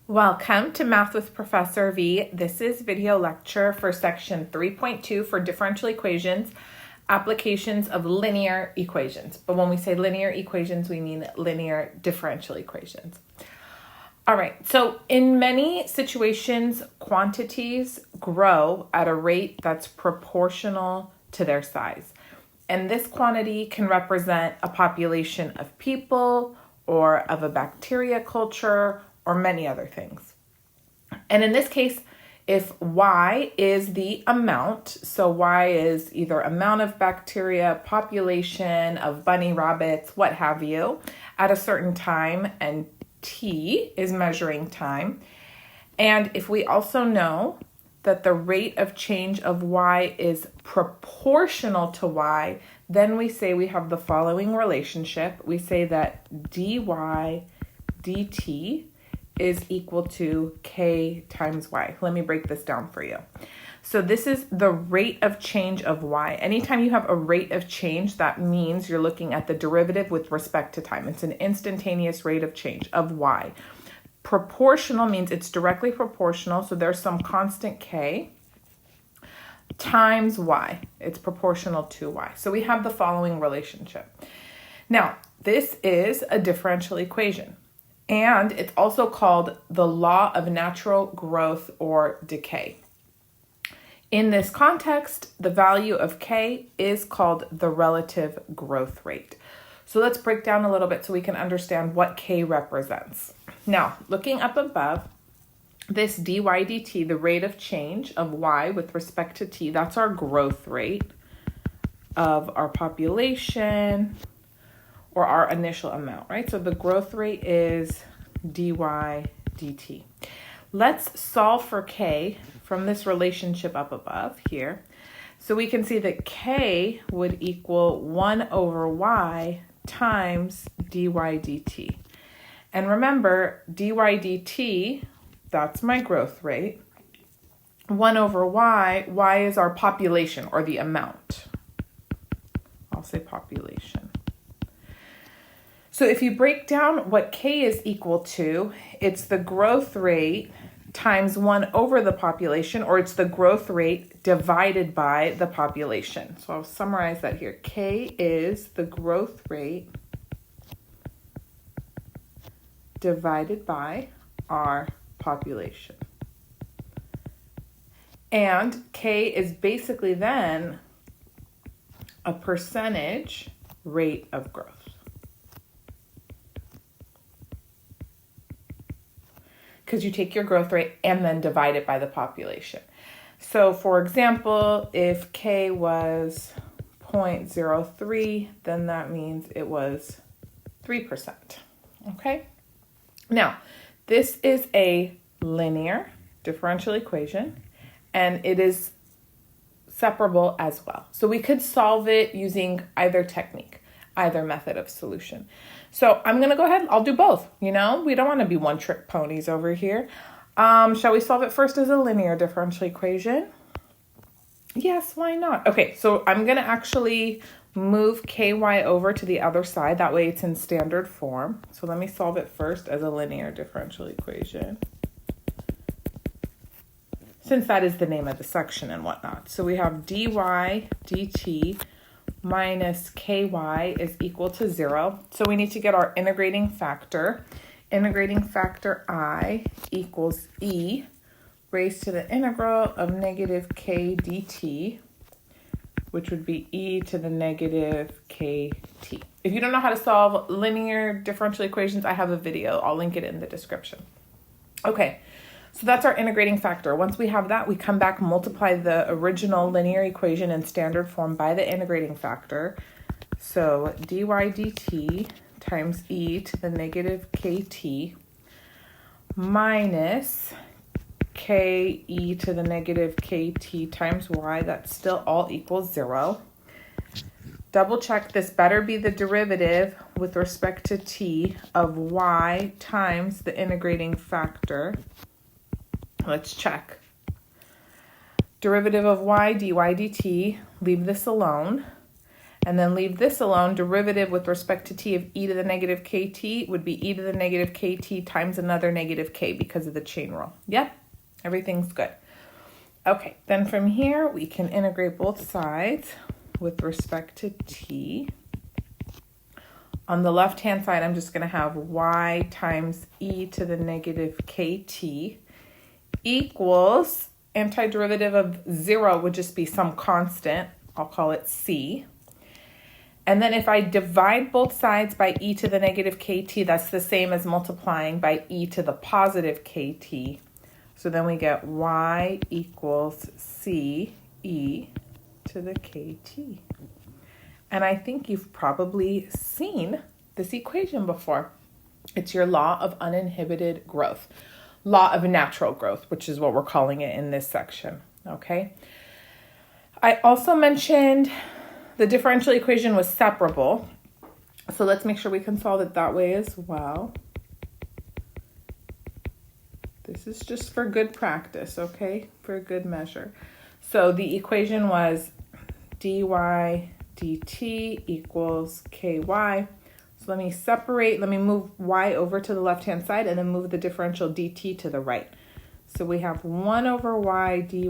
Welcome to Math with Professor V. This is video lecture for section 3.2 for differential equations, applications of linear equations. But when we say linear equations, we mean linear differential equations. All right, so in many situations, quantities grow at a rate that's proportional to their size. And this quantity can represent a population of people or of a bacteria culture or many other things. And in this case, if Y is the amount, so Y is either amount of bacteria, population of bunny rabbits, what have you, at a certain time, and T is measuring time. And if we also know that the rate of change of Y is proportional to Y, then we say we have the following relationship. We say that dy dt is equal to k times y. Let me break this down for you. So this is the rate of change of y. Anytime you have a rate of change, that means you're looking at the derivative with respect to time. It's an instantaneous rate of change of y. Proportional means it's directly proportional, so there's some constant k times y. It's proportional to y. So we have the following relationship. Now, this is a differential equation. And it's also called the law of natural growth or decay. In this context, the value of k is called the relative growth rate. So let's break down a little bit so we can understand what k represents. Now, looking up above, this dy dt, the rate of change of y with respect to t, that's our growth rate of our population, or our initial amount, right? So the growth rate is dy dt. Let's solve for k from this relationship up above here. So we can see that k would equal 1 over y times dy dt. And remember, dy dt, that's my growth rate. 1 over y is our population or the amount. I'll say population. So if you break down what k is equal to, it's the growth rate times 1 over the population, or it's the growth rate divided by the population. So I'll summarize that here. K is the growth rate divided by our population. And k is basically then a percentage rate of growth. Because you take your growth rate and then divide it by the population. So for example, if k was 0.03, then that means it was 3%, okay? Now, this is a linear differential equation, and it is separable as well. So we could solve it using either technique, either method of solution. So I'm going to go ahead. I'll do both. We don't want to be one-trick ponies over here. Shall we solve it first as a linear differential equation? Yes, why not? Okay, so I'm going to actually move ky over to the other side. That way it's in standard form. So let me solve it first as a linear differential equation, since that is the name of the section and whatnot. So we have dy dt minus ky is equal to 0. So we need to get our integrating factor. Integrating factor I equals e raised to the integral of negative k dt, which would be e to the negative kt. If you don't know how to solve linear differential equations, I have a video. I'll link it in the description. Okay. So that's our integrating factor. Once we have that, we come back, multiply the original linear equation in standard form by the integrating factor. So dy dt times e to the negative kt minus k e to the negative kt times y. That's still all equals 0. Double check, this better be the derivative with respect to t of y times the integrating factor. Let's check. Derivative of y, dy dt, leave this alone. And then leave this alone. Derivative with respect to t of e to the negative kt would be e to the negative kt times another negative k because of the chain rule. Yep, everything's good. Okay, then from here we can integrate both sides with respect to t. On the left-hand side, I'm just going to have y times e to the negative kt equals, antiderivative of 0 would just be some constant. I'll call it c. And then if I divide both sides by e to the negative kt, that's the same as multiplying by e to the positive kt. So then we get y equals c e to the kt. And I think you've probably seen this equation before. It's your law of uninhibited growth, law of natural growth, which is what we're calling it in this section, okay? I also mentioned the differential equation was separable. So let's make sure we can solve it that way as well. This is just for good practice, okay? For good measure. So the equation was dy dt equals ky. So let me move y over to the left-hand side and then move the differential dt to the right. So we have 1 over y dy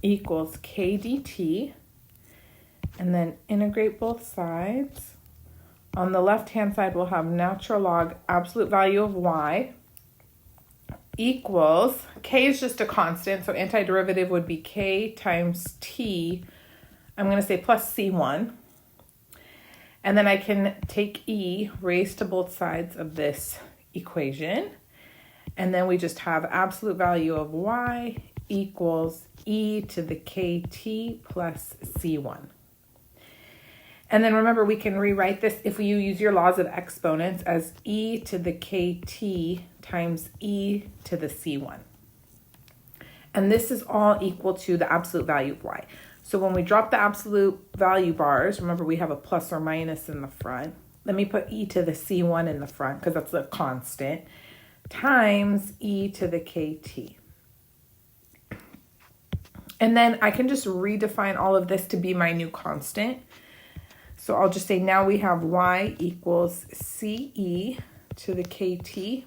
equals k dt, and then integrate both sides. On the left-hand side, we'll have natural log absolute value of y equals, k is just a constant, so antiderivative would be k times t, I'm going to say plus c1. And then I can take e raised to both sides of this equation. And then we just have absolute value of y equals e to the kt plus c1. And then remember, we can rewrite this if you use your laws of exponents as e to the kt times e to the c1. And this is all equal to the absolute value of y. So when we drop the absolute value bars, remember we have a plus or minus in the front. Let me put e to the c1 in the front because that's a constant, times e to the kt. And then I can just redefine all of this to be my new constant. So I'll just say now we have y equals ce to the kt,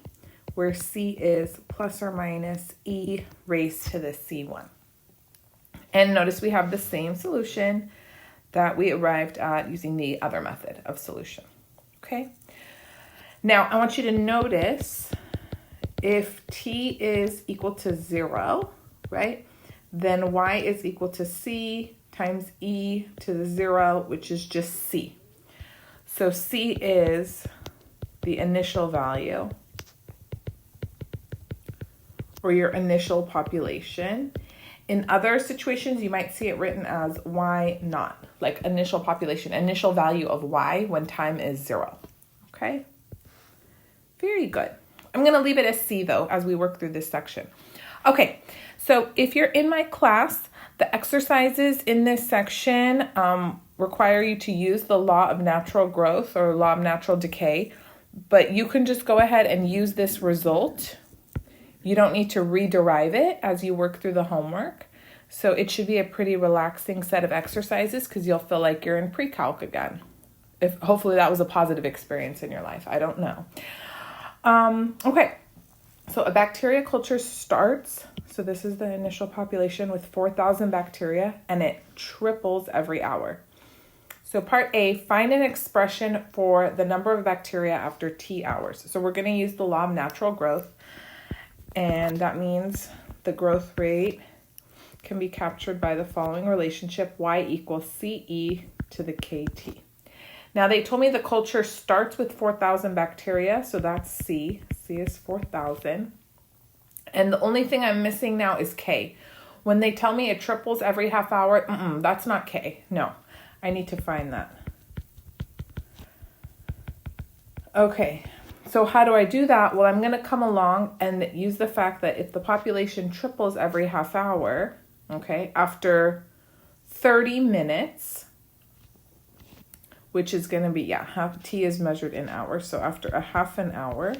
where c is plus or minus e raised to the c1. And notice we have the same solution that we arrived at using the other method of solution, okay? Now, I want you to notice if t is equal to 0, right, then y is equal to c times e to the 0, which is just c. So c is the initial value, or your initial population. In other situations, you might see it written as y naught, like initial population, initial value of y when time is 0, okay? Very good. I'm going to leave it as c, though, as we work through this section. Okay, so if you're in my class, the exercises in this section require you to use the law of natural growth or law of natural decay, but you can just go ahead and use this result. You don't need to rederive it as you work through the homework. So it should be a pretty relaxing set of exercises because you'll feel like you're in pre-calc again. Hopefully that was a positive experience in your life. I don't know. Okay, so a bacteria culture starts. So this is the initial population with 4,000 bacteria, and it triples every hour. So part A, find an expression for the number of bacteria after t hours. So we're going to use the law of natural growth. And that means the growth rate can be captured by the following relationship, y equals ce to the kt. Now they told me the culture starts with 4,000 bacteria, so that's c. C is 4,000. And the only thing I'm missing now is k. When they tell me it triples every half hour, that's not k. No, I need to find that. Okay. So how do I do that? Well, I'm going to come along and use the fact that if the population triples every half hour, okay, after 30 minutes, which is going to be, t is measured in hours. So after a half an hour,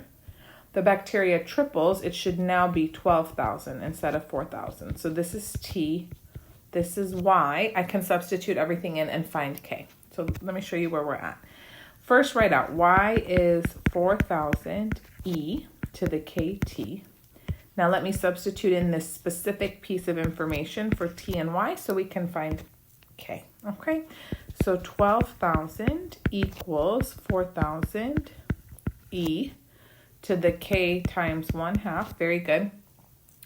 the bacteria triples. It should now be 12,000 instead of 4,000. So this is t This is y. I can substitute everything in and find k. So let me show you where we're at. First, write out y is 4,000 e to the kt. Now let me substitute in this specific piece of information for t and y so we can find k. Okay, so 12,000 equals 4,000 e to the k times 1/2. Very good.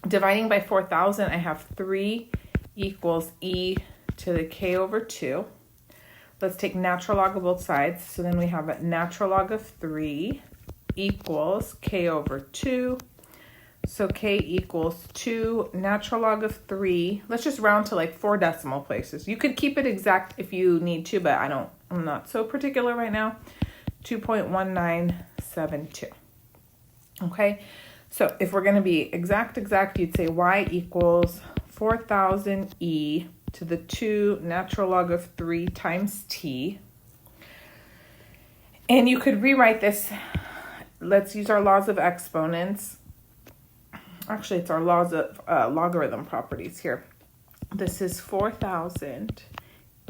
Dividing by 4,000, I have 3 equals e to the k over 2. Let's take natural log of both sides. So then we have a natural log of 3 equals k over 2. So k equals 2 natural log of 3. Let's just round to like 4 decimal places. You could keep it exact if you need to, but I'm not so particular right now. 2.1972. Okay, so if we're going to be exact, you'd say y equals 4,000 e to the 2 natural log of 3 times t. And you could rewrite this. Let's use our laws of exponents. Actually, it's our laws of logarithm properties here. This is 4,000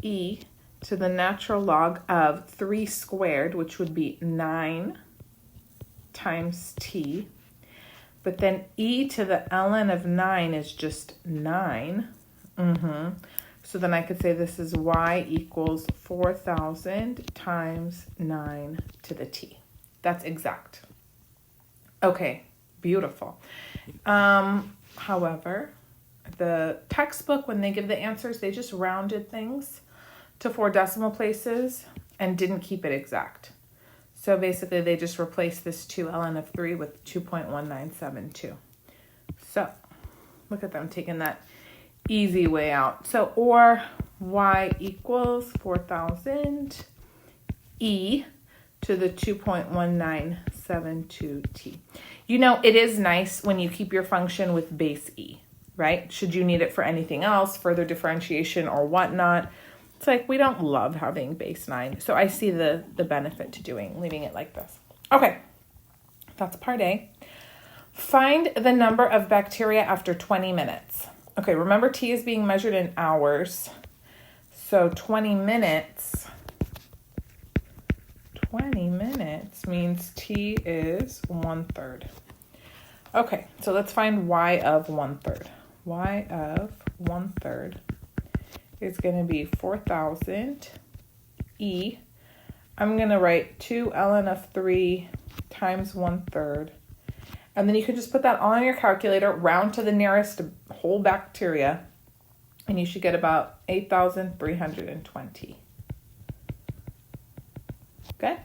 e to the natural log of 3 squared, which would be 9 times t. But then e to the ln of 9 is just 9. So then I could say this is y equals 4,000 times 9 to the t. That's exact. Okay, beautiful. However, the textbook, when they give the answers, they just rounded things to 4 decimal places and didn't keep it exact. So basically, they just replaced this 2 ln of 3 with 2.1972. So look at them taking that easy way out. So, or y equals 4,000 e to the 2.1972t. You know, it is nice when you keep your function with base e, right? Should you need it for anything else, further differentiation or whatnot, it's like we don't love having base 9. So I see the benefit to leaving it like this. Okay, that's part A. Find the number of bacteria after 20 minutes. Okay, remember T is being measured in hours. So 20 minutes means T is 1/3. Okay, so let's find Y of 1/3. Y of 1/3 is going to be 4,000 E. I'm going to write 2 ln of 3 times 1/3. And then you can just put that all on your calculator, round to the nearest whole bacteria, and you should get about 8,320. Okay?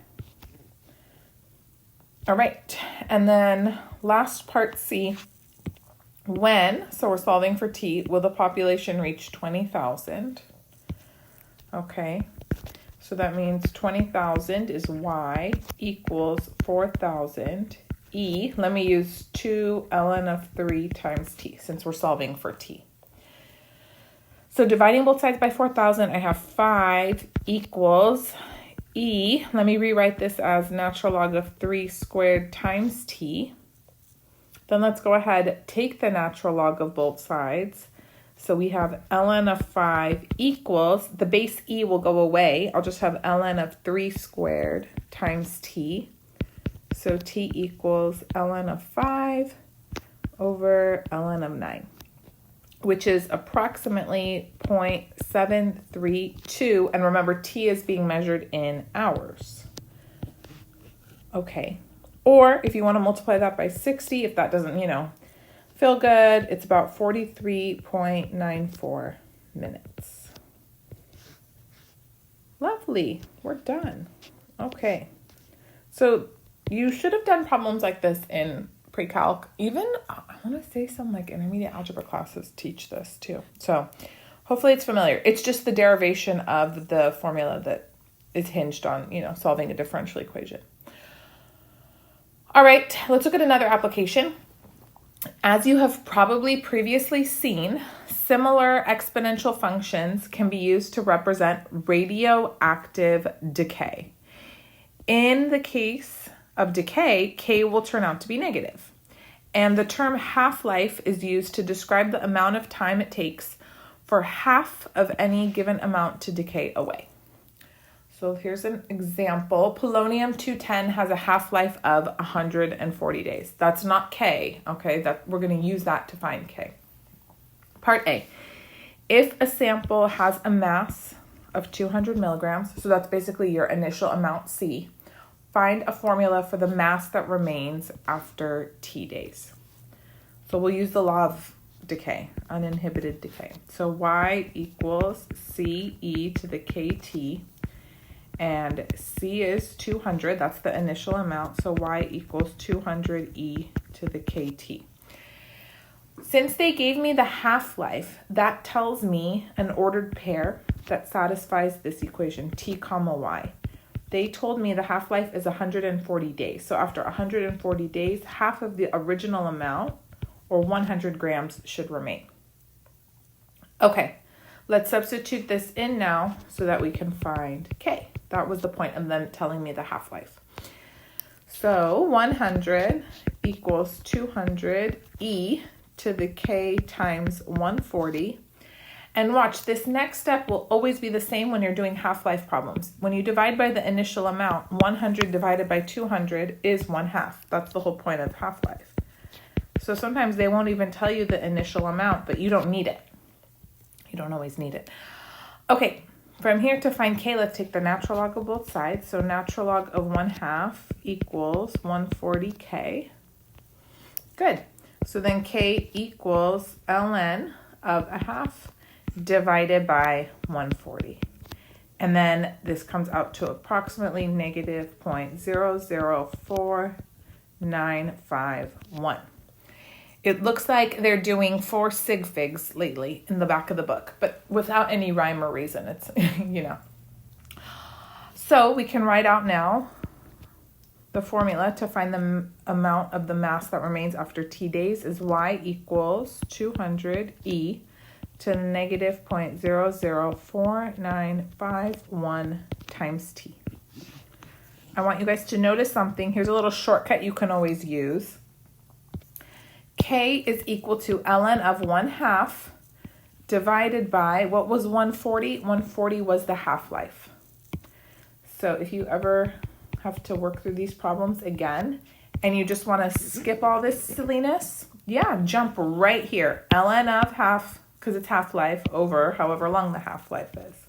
All right. And then last part C. When, so we're solving for T, will the population reach 20,000? Okay. So that means 20,000 is Y equals 4,000 E. Let me use 2 ln of 3 times T since we're solving for T. So dividing both sides by 4,000, I have 5 equals E. Let me rewrite this as natural log of 3 squared times T. Then let's go ahead, take the natural log of both sides. So we have ln of 5 equals, the base E will go away. I'll just have ln of 3 squared times T. So T equals ln of 5 over ln of 9, which is approximately 0.732. And remember, T is being measured in hours. Okay. Or if you want to multiply that by 60, if that doesn't, feel good, it's about 43.94 minutes. Lovely. We're done. Okay. So you should have done problems like this in pre-calc. Even, I want to say some like intermediate algebra classes teach this too. So hopefully it's familiar. It's just the derivation of the formula that is hinged on, solving a differential equation. All right, let's look at another application. As you have probably previously seen, similar exponential functions can be used to represent radioactive decay. In the case of decay, K will turn out to be negative. And the term half-life is used to describe the amount of time it takes for half of any given amount to decay away. So here's an example. Polonium-210 has a half-life of 140 days. That's not K, okay? We're going to use that to find K. Part A. If a sample has a mass of 200 milligrams, so that's basically your initial amount C, find a formula for the mass that remains after T days. So we'll use the law of decay, uninhibited decay. So Y equals CE to the KT, and C is 200, that's the initial amount, so Y equals 200E to the KT. Since they gave me the half-life, that tells me an ordered pair that satisfies this equation, T comma Y. They told me the half-life is 140 days. So after 140 days, half of the original amount, or 100 grams, should remain. Okay, let's substitute this in now so that we can find K. That was the point of them telling me the half-life. So 100 equals 200E to the K times 140. And watch, this next step will always be the same when you're doing half-life problems. When you divide by the initial amount, 100 divided by 200 is 1/2. That's the whole point of half-life. So sometimes they won't even tell you the initial amount, but you don't need it. You don't always need it. Okay, from here to find K, let's take the natural log of both sides. So natural log of 1/2 equals 140K. Good. So then K equals ln of 1/2 divided by 140. And then this comes out to approximately negative 0.004951. It looks like they're doing 4 sig figs lately in the back of the book, but without any rhyme or reason. It's, So we can write out now the formula to find the amount of the mass that remains after T days is Y equals 200E to the negative 0.004951 times T. I want you guys to notice something. Here's a little shortcut you can always use. K is equal to ln of 1/2 divided by, what was 140? 140 was the half-life. So if you ever have to work through these problems again and you just want to skip all this silliness, jump right here. ln of 1/2, because it's half-life, over however long the half-life is.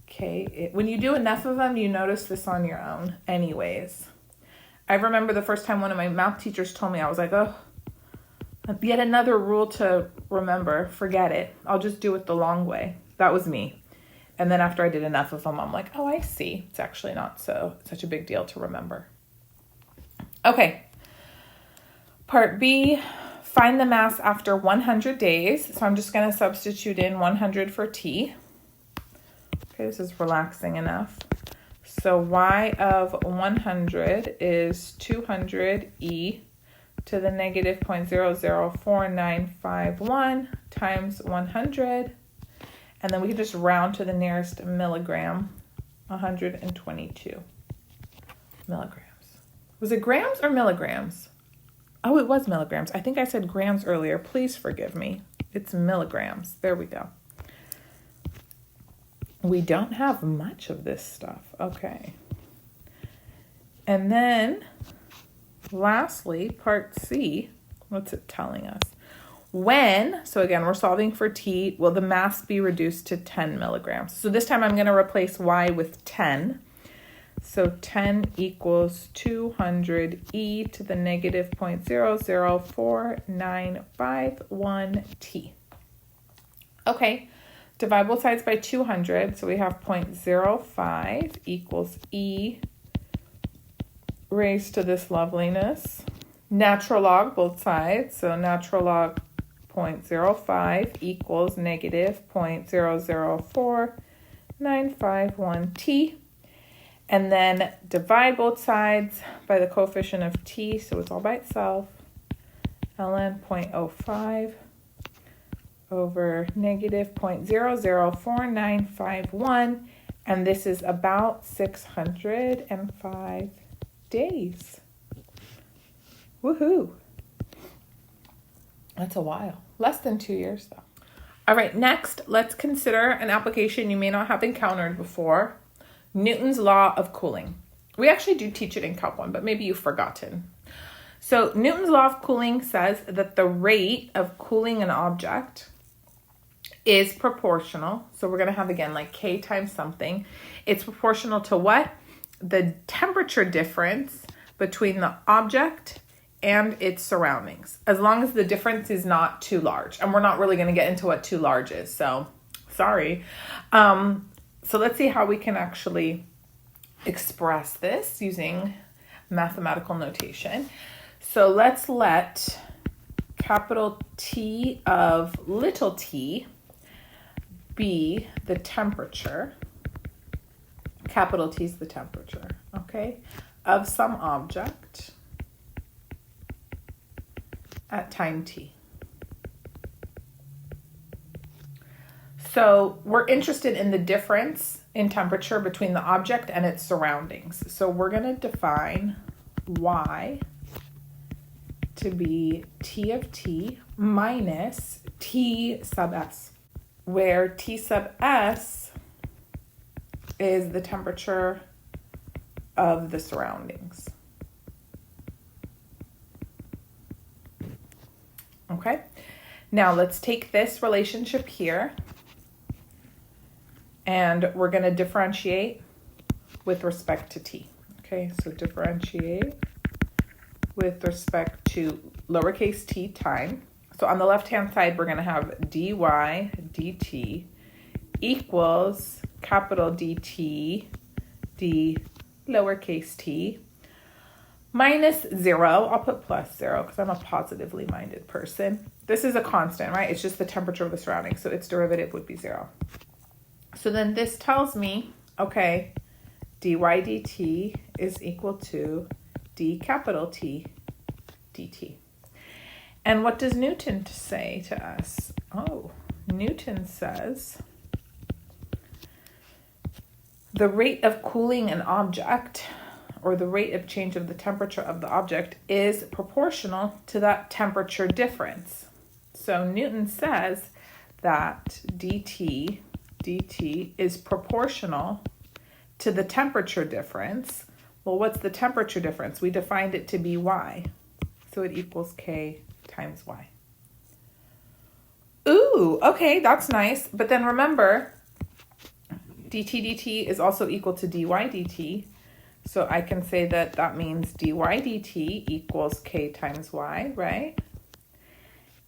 Okay, when you do enough of them, you notice this on your own anyways. I remember the first time one of my math teachers told me, I was like, oh, yet another rule to remember, forget it. I'll just do it the long way. That was me. And then after I did enough of them, I'm like, oh, I see. It's actually not such a big deal to remember. Okay. Part B, find the mass after 100 days. So I'm just going to substitute in 100 for T. Okay, this is relaxing enough. So Y of 100 is 200E to the negative 0.004951 times 100. And then we can just round to the nearest milligram, 122 milligrams. Was it grams or milligrams? Oh, it was milligrams. I think I said grams earlier. Please forgive me. It's milligrams. There we go. We don't have much of this stuff. Okay. And then lastly, part C, what's it telling us? When, so again, we're solving for T, will the mass be reduced to 10 milligrams? So this time I'm going to replace Y with 10. So 10 equals 200E to the negative 0.004951 T. Okay, divide both sides by 200. So we have 0.05 equals E raised to this loveliness. Natural log both sides. So natural log 0.05 equals negative 0.004951 T. And then divide both sides by the coefficient of T, so it's all by itself. ln 0.05 over negative 0.004951. And this is about 605 days. Woohoo! That's a while. Less than 2 years, though. All right, next, let's consider an application you may not have encountered before, Newton's law of cooling. We actually do teach it in Calc 1, but maybe you've forgotten. So Newton's law of cooling says that the rate of cooling an object is proportional. So we're going to have, again, like K times something. It's proportional to what? The temperature difference between the object and its surroundings, as long as the difference is not too large. And we're not really going to get into what too large is, so sorry. So let's see how we can actually express this using mathematical notation. So let's let capital T of little t be the temperature. Capital T is the temperature, okay, of some object at time t. So we're interested in the difference in temperature between the object and its surroundings. So we're going to define y to be T of t minus T sub s, where T sub s is the temperature of the surroundings. Okay, now let's take this relationship here and we're going to differentiate with respect to t. Okay, so differentiate with respect to lowercase t time. So on the left-hand side, we're going to have dy dt equals capital DT d lowercase t minus 0. I'll put plus 0 because I'm a positively minded person. This is a constant, right? It's just the temperature of the surroundings, so its derivative would be 0. So then this tells me, okay, dy dt is equal to d capital T dt. And what does Newton say to us? Oh, Newton says the rate of cooling an object, or the rate of change of the temperature of the object, is proportional to that temperature difference. So Newton says that dt is proportional to the temperature difference. Well, what's the temperature difference? We defined it to be y. So it equals K times y. Ooh, okay, that's nice. But then remember, dt is also equal to dy dt. So I can say that that means dy dt equals K times y, right?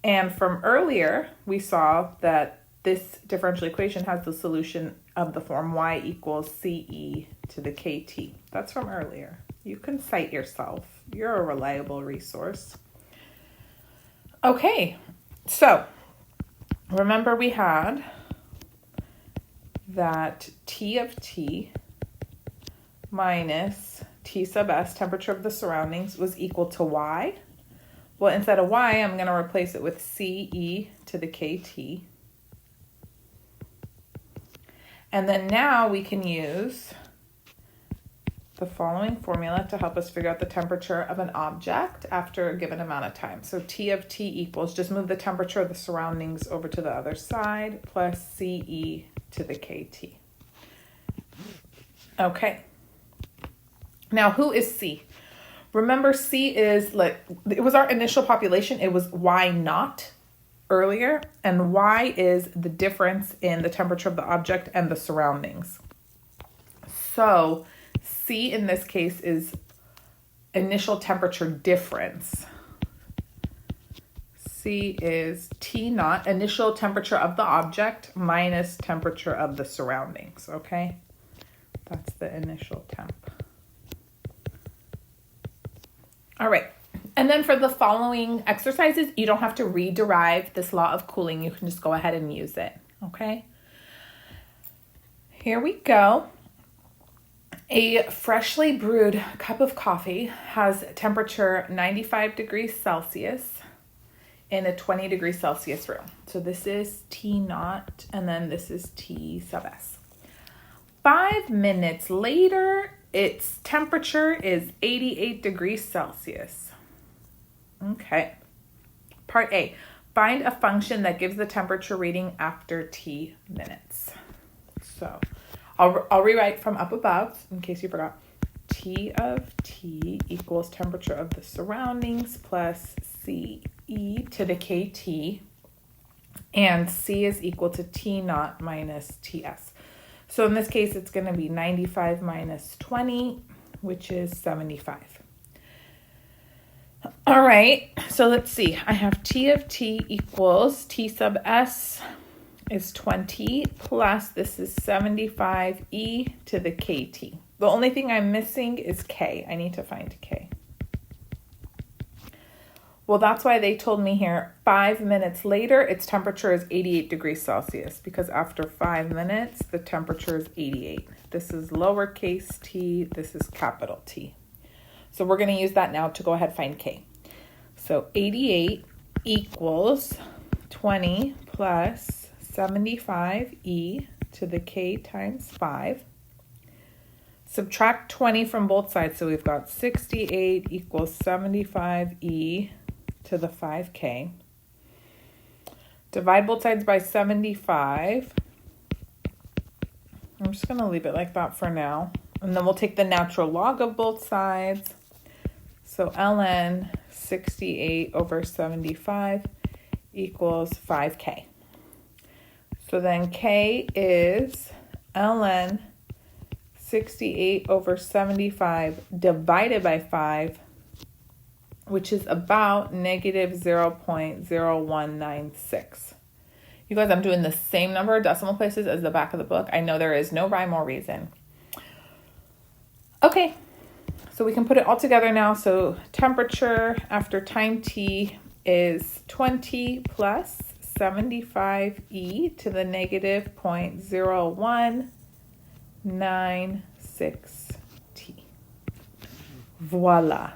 And from earlier, we saw that this differential equation has the solution of the form y equals CE to the KT. That's from earlier. You can cite yourself. You're a reliable resource. Okay, so remember we had that T of t minus T sub s, temperature of the surroundings, was equal to y. Well, instead of y, I'm going to replace it with CE to the KT. And then now we can use the following formula to help us figure out the temperature of an object after a given amount of time. So T of t equals, just move the temperature of the surroundings over to the other side, plus CE to the KT. Okay. Now, who is C? Remember, C is like, it was our initial population. It was Y naught earlier, and Y is the difference in the temperature of the object and the surroundings. So C in this case is initial temperature difference. C is T naught, initial temperature of the object, minus temperature of the surroundings, okay? That's the initial temp. All right, and then for the following exercises, you don't have to rederive this law of cooling. You can just go ahead and use it, okay? Here we go. A freshly brewed cup of coffee has temperature 95 degrees Celsius in a 20 degrees Celsius room. So this is T naught, and then this is T sub S. 5 minutes later, its temperature is 88 degrees Celsius. Okay. Part A. find a function that gives the temperature reading after t minutes. So I'll rewrite from up above in case you forgot. T of t equals temperature of the surroundings plus CE to the KT, and C is equal to T naught minus TS. So in this case, it's going to be 95 minus 20, which is 75. All right, so let's see. I have T of t equals T sub S is 20 plus this is 75e to the KT. The only thing I'm missing is K. I need to find K. Well, that's why they told me here 5 minutes later, its temperature is 88 degrees Celsius, because after 5 minutes, the temperature is 88. This is lowercase t, this is capital T. So we're going to use that now to go ahead and find K. So 88 equals 20 plus 75e to the K times 5. Subtract 20 from both sides, so we've got 68 equals 75e to the 5k. Divide both sides by 75. I'm just going to leave it like that for now. And then we'll take the natural log of both sides. So ln 68 over 75 equals 5k. So then k is ln 68 over 75 divided by 5, which is about negative 0.0196. You guys, I'm doing the same number of decimal places as the back of the book. I know there is no rhyme or reason. Okay, so we can put it all together now. So temperature after time t is 20 plus 75e to the negative 0.0196t. Voila.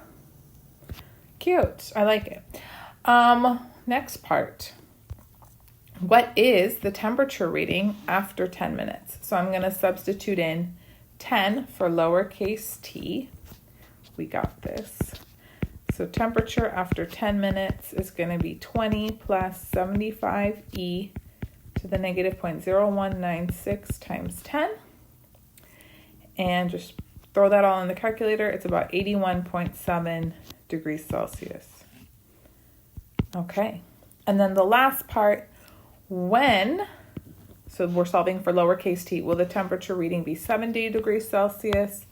Cute. I like it. Next part. What is the temperature reading after 10 minutes? So I'm going to substitute in 10 for lowercase t. We got this. So temperature after 10 minutes is going to be 20 plus 75e to the negative 0.0196 times 10. And just throw that all in the calculator. It's about 81.7 degrees Celsius. Okay. And then the last part, so we're solving for lowercase t, will the temperature reading be 70 degrees Celsius?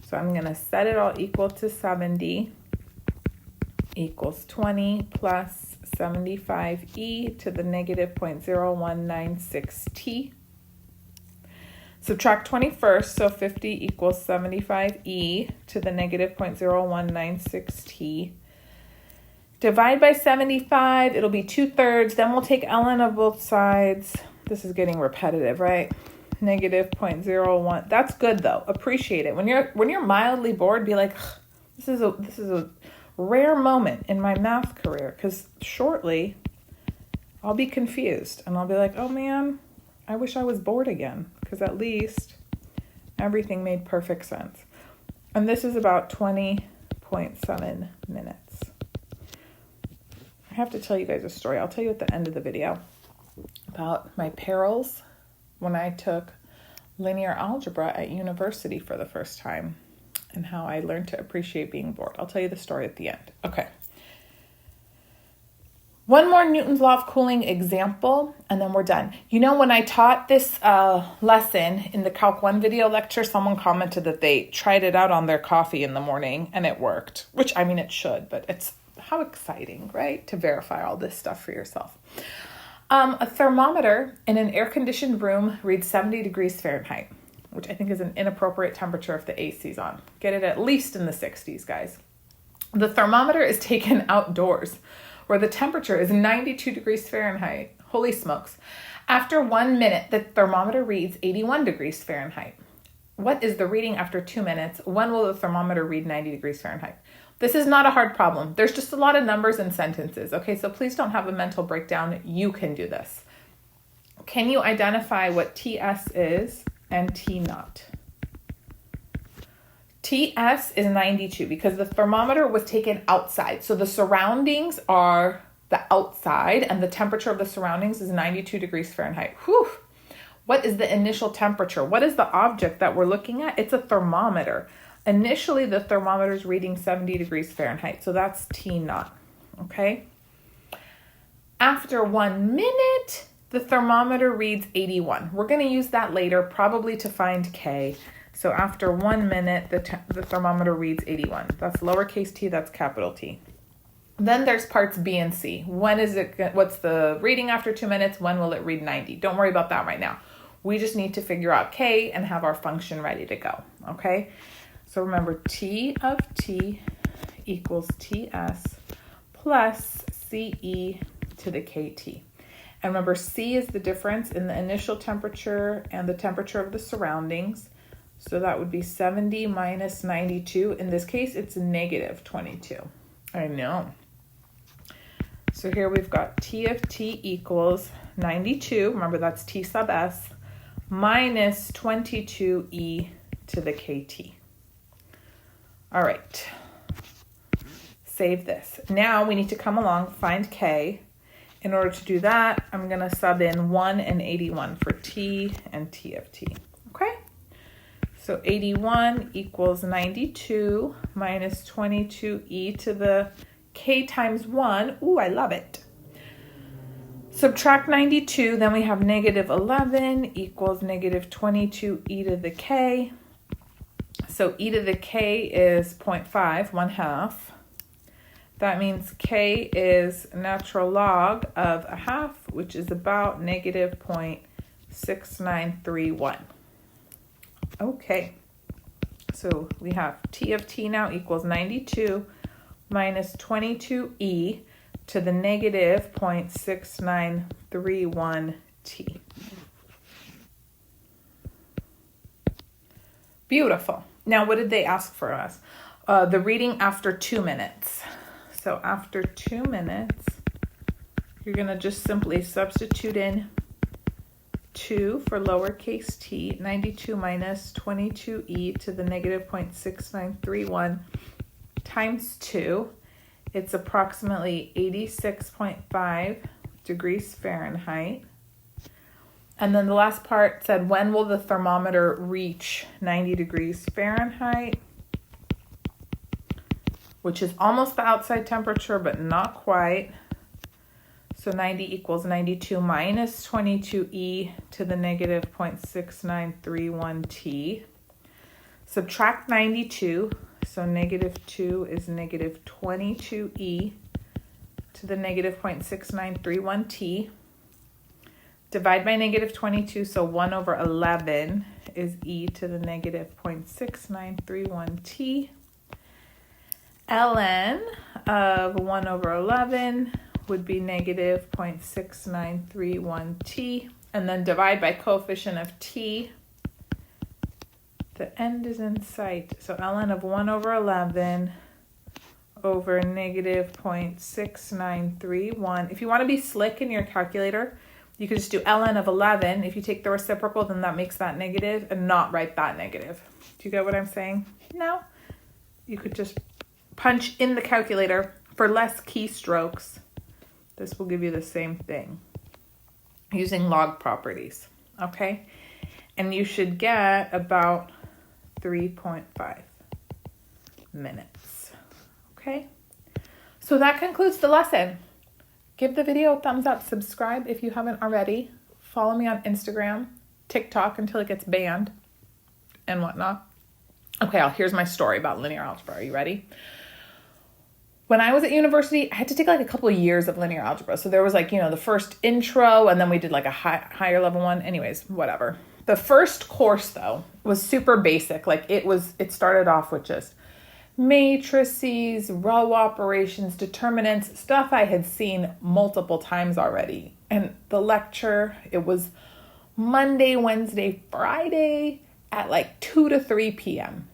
So I'm going to set it all equal to 70 equals 20 plus 75e to the negative 0.0196t. Subtract 20 first, so 50 equals 75e to the negative 0.0196t. Divide by 75, it'll be 2/3. Then we'll take ln of both sides. This is getting repetitive, right? Negative 0.01. That's good though. Appreciate it. When you're mildly bored, be like, this is a rare moment in my math career, because shortly I'll be confused and I'll be like, oh man, I wish I was bored again, because at least everything made perfect sense. And this is about 20.7 minutes. I have to tell you guys a story. I'll tell you at the end of the video about my perils when I took linear algebra at university for the first time and how I learned to appreciate being bored. I'll tell you the story at the end. Okay. One more Newton's law of cooling example, and then we're done. You know, when I taught this lesson in the Calc 1 video lecture, someone commented that they tried it out on their coffee in the morning and it worked, which, I mean, it should, but it's how exciting, right? To verify all this stuff for yourself. A thermometer in an air-conditioned room reads 70 degrees Fahrenheit, which I think is an inappropriate temperature if the AC's on. Get it at least in the 60s, guys. The thermometer is taken outdoors, where the temperature is 92 degrees Fahrenheit. Holy smokes. After 1 minute, the thermometer reads 81 degrees Fahrenheit. What is the reading after 2 minutes? When will the thermometer read 90 degrees Fahrenheit? This is not a hard problem. There's just a lot of numbers and sentences. Okay, so please don't have a mental breakdown. You can do this. Can you identify what TS is and T naught? TS is 92 because the thermometer was taken outside. So the surroundings are the outside and the temperature of the surroundings is 92 degrees Fahrenheit. Whew. What is the initial temperature? What is the object that we're looking at? It's a thermometer. Initially, the thermometer is reading 70 degrees Fahrenheit, so that's T naught, okay? After 1 minute, the thermometer reads 81. We're going to use that later, probably to find K. So after 1 minute, the thermometer reads 81. That's lowercase t, that's capital T. Then there's parts B and C. What's the reading after 2 minutes? When will it read 90? Don't worry about that right now. We just need to figure out K and have our function ready to go, okay? So remember, T of T equals TS plus CE to the KT. And remember, C is the difference in the initial temperature and the temperature of the surroundings. So that would be 70 minus 92. In this case, it's negative 22. I know. So here we've got T of T equals 92. Remember, that's T sub S minus 22e to the KT. All right. Save this. Now we need to come along, find K. In order to do that, I'm going to sub in 1 and 81 for T and T of T. Okay? So 81 equals 92 minus 22e to the K times 1. Ooh, I love it. Subtract 92, then we have negative 11 equals negative 22e to the K. So e to the K is 0.5, 1/2. That means K is natural log of 1/2, which is about negative 0.6931. Okay, so we have T of T now equals 92 minus 22e to the negative 0.6931 T. Beautiful. Now, what did they ask for us? The reading after 2 minutes. So after 2 minutes, you're going to just simply substitute in 2 for lowercase t, 92 minus 22e to the negative 0.6931 times 2. It's approximately 86.5 degrees Fahrenheit. And then the last part said, when will the thermometer reach 90 degrees Fahrenheit? Which is almost the outside temperature, but not quite. So 90 equals 92 minus 22e to the negative 0.6931 T. Subtract 92. So negative 2 is negative 22e to the negative 0.6931 T. Divide by negative 22, so 1 over 11 is e to the negative 0.6931 T. ln of 1 over 11 would be negative 0.6931 T. And then divide by coefficient of T. The end is in sight. So ln of 1 over 11 over negative 0.6931. If you want to be slick in your calculator, you could just do ln of 11. If you take the reciprocal, then that makes that negative and not write that negative. Do you get what I'm saying? No. You could just punch in the calculator for less keystrokes. This will give you the same thing using log properties. Okay? And you should get about 3.5 minutes. Okay? So that concludes the lesson. Give the video a thumbs up, subscribe if you haven't already. Follow me on Instagram, TikTok until it gets banned, and whatnot. Okay, here's my story about linear algebra. Are you ready? When I was at university, I had to take like a couple of years of linear algebra. So there was like, the first intro, and then we did like a higher level one. Anyways, whatever. The first course though was super basic. Like it started off with just matrices, row operations, determinants, stuff I had seen multiple times already. And the lecture, it was Monday, Wednesday, Friday at like 2 to 3 p.m.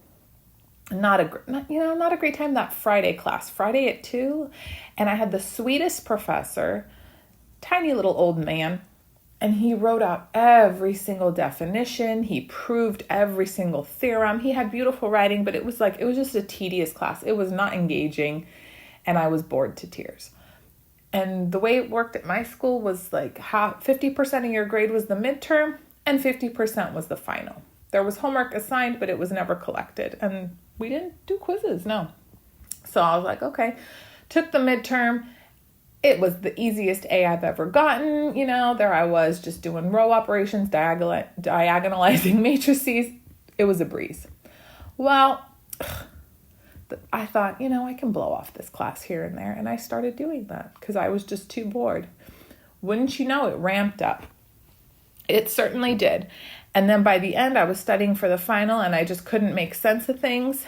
Not a great time, that Friday class, Friday at 2. And I had the sweetest professor, tiny little old man, and he wrote out every single definition. He proved every single theorem. He had beautiful writing, but it was just a tedious class. It was not engaging, and I was bored to tears. And the way it worked at my school was like 50% of your grade was the midterm and 50% was the final. There was homework assigned, but it was never collected. And we didn't do quizzes, no. So I was like, okay, took the midterm. It was the easiest A I've ever gotten. There I was just doing row operations, diagonalizing matrices. It was a breeze. Well, I thought, I can blow off this class here and there. And I started doing that because I was just too bored. Wouldn't you know, it ramped up. It certainly did. And then by the end, I was studying for the final and I just couldn't make sense of things.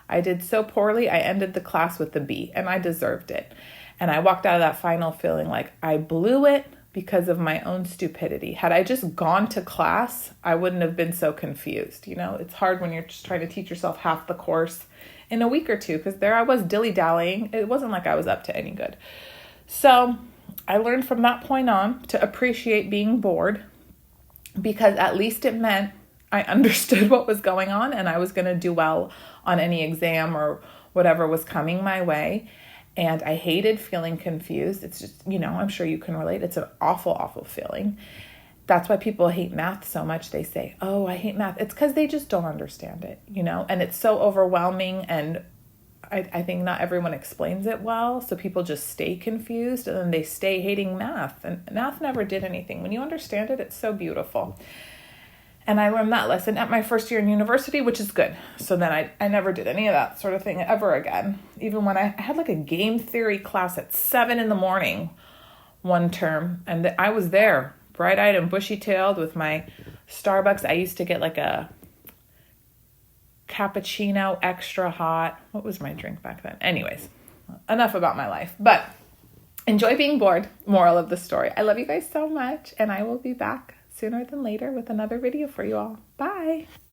I did so poorly, I ended the class with a B, and I deserved it. And I walked out of that final feeling like I blew it because of my own stupidity. Had I just gone to class, I wouldn't have been so confused. It's hard when you're just trying to teach yourself half the course in a week or two, because there I was dilly-dallying. It wasn't like I was up to any good. So I learned from that point on to appreciate being bored, because at least it meant I understood what was going on and I was going to do well on any exam or whatever was coming my way. And I hated feeling confused. It's just, I'm sure you can relate. It's an awful, awful feeling. That's why people hate math so much. They say, oh, I hate math. It's because they just don't understand it, and it's so overwhelming. And I think not everyone explains it well. So people just stay confused and then they stay hating math. And math never did anything. When you understand it, it's so beautiful. And I learned that lesson at my first year in university, which is good. So then I never did any of that sort of thing ever again. Even when I had like a game theory class at 7 a.m. one term. And I was there, bright-eyed and bushy-tailed with my Starbucks. I used to get like a cappuccino extra hot. What was my drink back then? Anyways, enough about my life. But enjoy being bored. Moral of the story. I love you guys so much. And I will be back sooner than later with another video for you all. Bye.